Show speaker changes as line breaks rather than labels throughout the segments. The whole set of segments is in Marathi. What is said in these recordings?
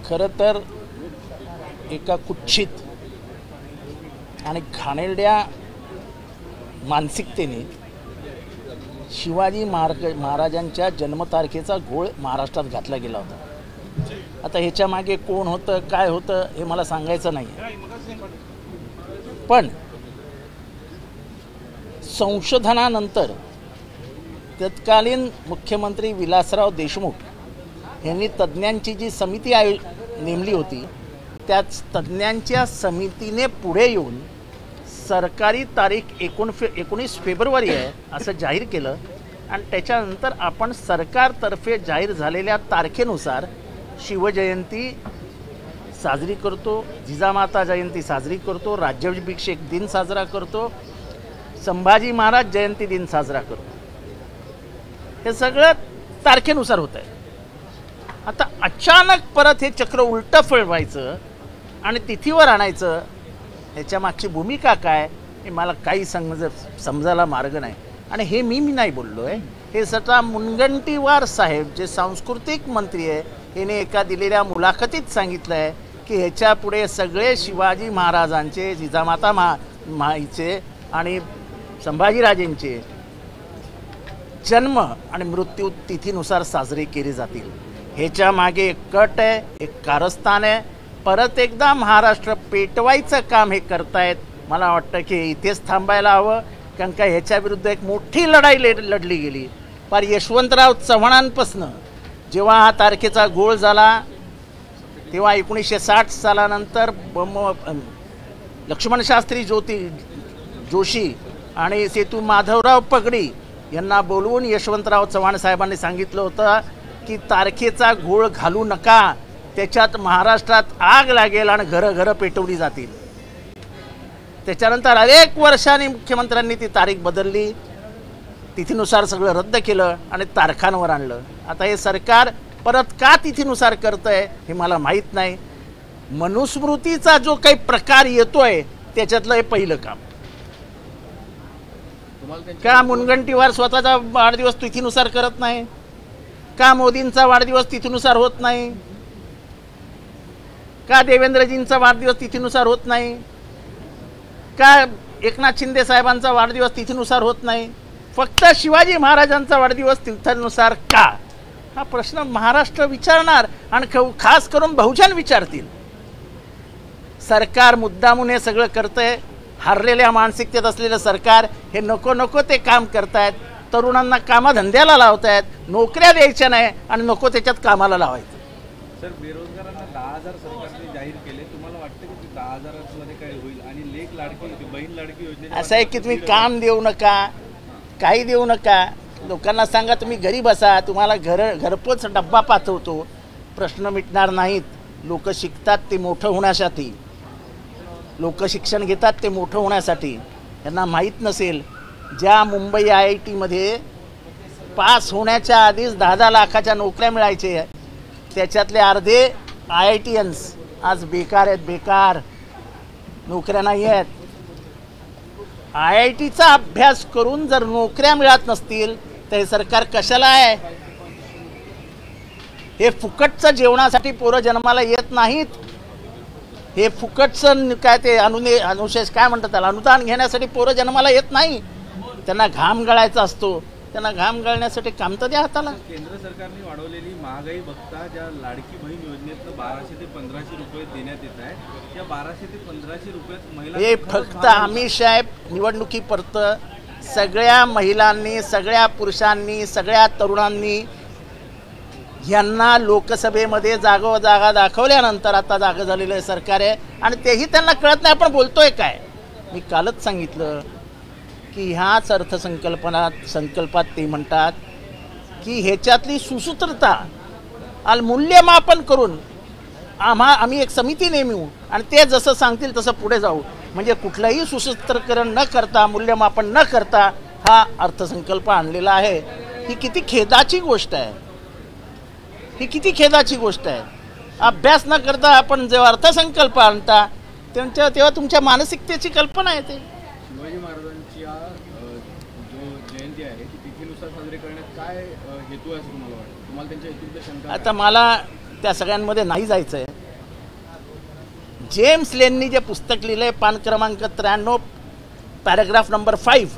खरं तर एका कुच्छित आणि घाणेरड्या मानसिकतेने शिवाजी महाराजांच्या जन्मतारखेचा घोळ महाराष्ट्रात घातला गेला होता। आता ह्याच्या मागे कोण होतं काय होतं हे मला सांगायचं नाही, पण संशोधनानंतर तत्कालीन मुख्यमंत्री विलासराव देशमुख यांनी तज्ज्ञांची जी समिती नेमली होती, त्या तज्ज्ञांच्या समितीने पुढे येऊन सरकारी तारीख 19 फेब्रुवारी आहे असं जाहीर केलं आणि त्याच्यानंतर आपण सरकारतर्फे जाहीर झालेल्या तारखेनुसार शिवजयंती साजरी करतो, जिजामाता जयंती साजरी करतो, राज्याभिषेक दिन साजरा करतो, संभाजी महाराज जयंती दिन साजरा करतो। हे सगळं तारखेनुसार होत आहे। आता अचानक परत हे चक्र उलटं फिरवायचं आणि तिथीवर आणायचं, ह्याच्या मागची भूमिका काय हे मला काही समजायला मार्ग नाही। आणि हे मी नाही बोललो आहे, हे स्वतः मुनगंटीवार साहेब जे सांस्कृतिक मंत्री आहे याने एका दिलेल्या मुलाखतीत सांगितलं आहे की ह्याच्या पुढे सगळे शिवाजी महाराजांचे, जिजामाता माईचे आणि संभाजीराजेंचे जन्म आणि मृत्यू तिथीनुसार साजरे केले जातील। ह्याच्या मागे एक कट आहे, एक कारस्थान आहे। परत एकदा महाराष्ट्र पेटवायचं काम हे करतायत। मला वाटतं की इथेच थांबायला हवं, कारण का ह्याच्या विरुद्ध एक मोठी लढाई लढली गेली। पर यशवंतराव चव्हाणांपासनं जेव्हा हा तारखेचा घोळ झाला तेव्हा 1960 सालानंतर लक्ष्मण शास्त्री जोशी आणि सेतू माधवराव पगडी यांना बोलवून यशवंतराव चव्हाण साहेबांनी सांगितलं होतं की तारखेचा घोळ घालू नका, त्याच्यात महाराष्ट्रात आग लागेल आणि घरं पेटवली जातील। त्याच्यानंतर अनेक वर्षांनी मुख्यमंत्र्यांनी ती तारीख बदलली, तिथीनुसार सगळं रद्द केलं आणि तारखांवर आणलं। आता हे सरकार परत का तिथीनुसार करतंय हे मला माहीत नाही। मनुस्मृतीचा जो काही प्रकार येतोय त्याच्यातलं हे पहिलं काम। का मुनगंटीवार स्वतःचा वाढदिवस तिथीनुसार करत नाही? का मोदींचा वाढदिवस तिथीनुसार होत नाही? का देवेंद्रजींचा वाढदिवस तिथीनुसार होत नाही? का एकनाथ शिंदे साहेबांचा वाढदिवस तिथीनुसार होत नाही? फक्त शिवाजी महाराजांचा वाढदिवस तिथीनुसार का? हा प्रश्न महाराष्ट्र विचारणार आणि खास करून बहुजन विचारतील। सरकार मुद्दामून हे सगळं करतंय। हरलेल्या मानसिकतेत असलेलं सरकार हे नको ते काम करतायत। तरुणांना कामधंद्याला लावतायत, नोकऱ्या द्यायच्या नाही आणि नको त्याच्यात कामाला लावायचं।
सर, बेरोजगारांना 10,000 सरकारने जाहीर केले, तुम्हाला वाटतं की 10,000 मध्ये काय होईल? आणि लेक लाडकी बहीण लाडकी योजना
असं आहे की तुम्ही काम देऊ नका, काही देऊ नका, लोकांना सांगा तुम्ही घरी बसा, तुम्हाला घरपोच डब्बा पाठवतो, प्रश्न मिटणार नाहीत। लोक शिकतात ते मोठं होण्यासाठी, लोक शिक्षण घेतात ते मोठं होण्यासाठी। त्यांना माहीत नसेल ज्या मुंबई IIT मध्ये पास होण्याच्या आधीच 10-10 लाखाच्या नोकऱ्या मिळायचे, त्याच्यातले अर्धे IITians आज बेकार आहेत, बेकार, नोकऱ्या नाही आहेत। IITचा अभ्यास करून जर नोकऱ्या मिळत नसतील तर हे सरकार कशाला आहे? हे फुकटचं जेवणासाठी पोरं जन्माला येत नाहीत, हे फुकटचं काय ते अनुशेष काय म्हणतात त्याला, अनुदान घेण्यासाठी पोरं जन्माला येत नाही। त्यांना घाम गळायचा असतो, त्यांना घाम गळण्यासाठी काम तर द्या हाताला।
केंद्र सरकारने वाढवलेली महागाई बघता ज्या लाडकी बहीण योजनेतनं 1200 ते 1500 रुपये देण्यात येत आहे, त्या 1200 ते 1500 रुपयात महिला
हे फक्त अमित साहेब निवडणुकीपर्यंत सगळ्या महिलांनी, सगळ्या पुरुषांनी, सगळ्या तरुणांनी यांना लोकसभेमध्ये जागा दाखवल्यानंतर आता जागा झालेलं सरकार आहे आणि तेही त्यांना कळत नाही आपण बोलतोय काय। मी कालच सांगितलं की ह्याच संकल्पात ते म्हणतात की ह्याच्यातली सुसूत्रता आणि मूल्यमापन करून आम्ही एक समिती नेमू आणि ते जसं सांगतील तसं पुढे जाऊ। म्हणजे कुठलंही सुसूत्रकरण न करता, मूल्यमापन न करता हा अर्थसंकल्प आणलेला आहे। ही किती खेदाची गोष्ट आहे, ही किती खेदाची गोष्ट आहे। अभ्यास न करता आपण जेव्हा अर्थसंकल्प आणता तेव्हा तुमच्या मानसिकतेची कल्पना येते।
शिवाजी महाराजांची जो जयंती आहे ती तिथीनुसार साजरी करण्यात काय हेतू आहे असं तुम्हाला वाटतं? तुम्हाला त्यांच्या हेतूबद्दल शंका?
आता मला त्या सगळ्यांमध्ये नाही जायचं आहे। जेम्स लेननी जे पुस्तक लिहिलंय पान क्रमांक 93 पॅराग्राफ नंबर 5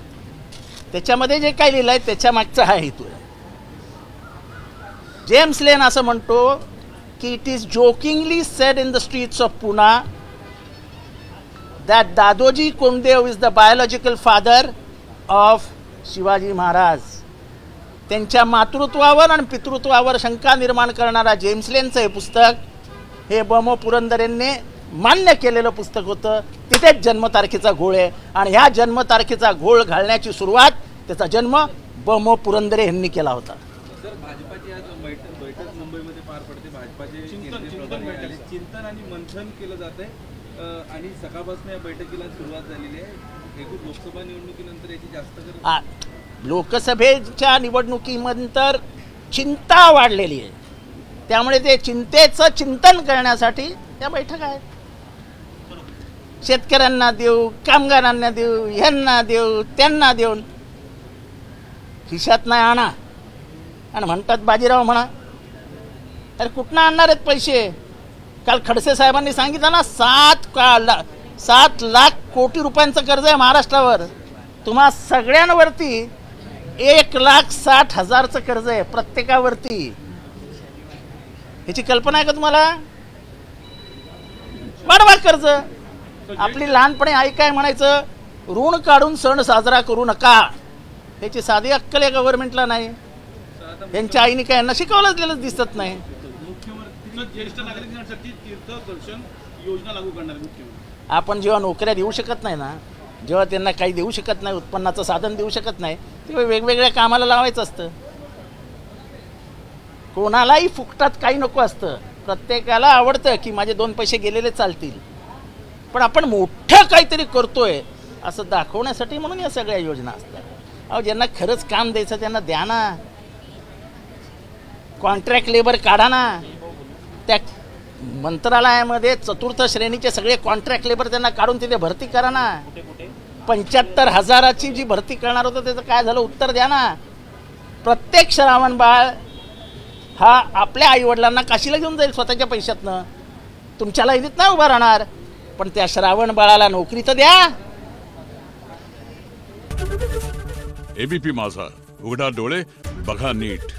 त्याच्यामध्ये जे काही लिहिलंय त्याच्या मागचा हा हेतू आहे. जेम्स लेन असं म्हणतो की it is jokingly said in the streets of Pune that Dadoji Kondadev is the biological father of Shivaji Maharaj. त्यांच्या मातृत्वावर आणि पितृत्वावर शंका निर्माण करणारा जेम्स लेनचं हे पुस्तक हे ब.मो. पुरंदरेंनी मान्य केलेलं पुस्तक होतं. तिथेच जन्मतारखेचा घोळ आहे आणि ह्या जन्मतारखेचा घोळ घालण्याची सुरुवात त्याचा जन्म ब.मो. पुरंदरे यांनी केला होता.
सर, भाजपाची आज बैठक मुंबईमध्ये पार पडते. भाजपाचे चिंतन आणि मंथन केलं जात आहे आणि सकाळपासून या बैठकीला सुरुवात झालेली आहे. एकूण लोकसभा निवडणुकीनंतर याची जास्त
लोकसभेच्या निवडणुकीनंतर चिंता वाढलेली आहे. त्यामुळे ते चिंतेचं चिंतन करण्यासाठी त्या बैठका आहेत. शेतकऱ्यांना देऊ, कामगारांना देऊ, ह्यांना देऊ, त्यांना देऊन खिशात नाही आणा आणि म्हणतात बाजीराव म्हणा. अरे कुठनं आणणार आहेत पैसे? काल खडसे साहेबांनी सांगितलं ना 7 लाख कोटी रुपयांचं कर्ज आहे महाराष्ट्रावर. तुम्हा सगळ्यांवरती 1,60,000चं कर्ज आहे प्रत्येकावरती. ह्याची कल्पना आहे का तुम्हाला? वाढवा कर्ज. आपली लहानपणी आई काय म्हणायचं, ऋण काढून सण साजरा करू नका. ह्याची साधी अक्कल या गव्हर्नमेंटला नाही. यांच्या आईने काय यांना शिकवलं गेलं दिसत नाही.
ज्येष्ठ नागरिकांसाठी तीर्थदर्शन योजना लागू करणार मुख्यमंत्री.
आपण जेव्हा नोकऱ्या देऊ शकत नाही ना, जेव्हा त्यांना काही देऊ शकत नाही, उत्पन्नाचं साधन देऊ शकत नाही, तेव्हा वेगवेगळ्या कामाला लावायचं असतं. कोणालाही फुकटात काही नको असतं. प्रत्येकाला आवडतं की माझे 2 पैसे गेलेले चालतील. पण आपण मोठं काहीतरी करतोय असं दाखवण्यासाठी म्हणून या सगळ्या योजना असतात. अहो, ज्यांना खरंच काम द्यायचं त्यांना द्या ना. कॉन्ट्रॅक्ट लेबर काढा ना. त्या मंत्रालयामध्ये 4th श्रेणीचे सगळे कॉन्ट्रॅक्ट लेबर त्यांना काढून तिथे भरती करा ना. 75,000ची जी भरती करणार होतं त्याचं काय झालं उत्तर द्या ना. प्रत्येक श्रावण बाळ हा आपल्या आईवडिलांना काशीला घेऊन जाईल स्वतःच्या पैशातनं. तुमच्या लाईनीत नाही उभा राहणार, पण त्या श्रावण बाळाला नोकरी तर द्या.
एबीपी माझा, उघडा डोळे बघा नीट.